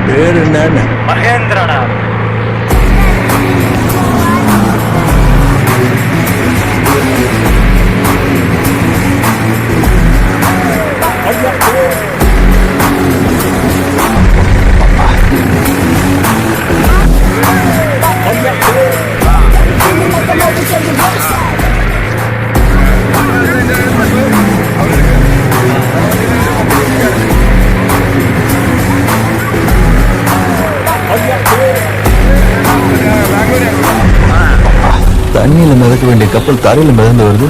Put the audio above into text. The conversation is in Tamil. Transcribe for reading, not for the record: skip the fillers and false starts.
பேர் என்னன்னு? மகேந்திரனா. தண்ணியில மிதக்க வேண்டிய கப்பல் தரையில மிதந்து வருது.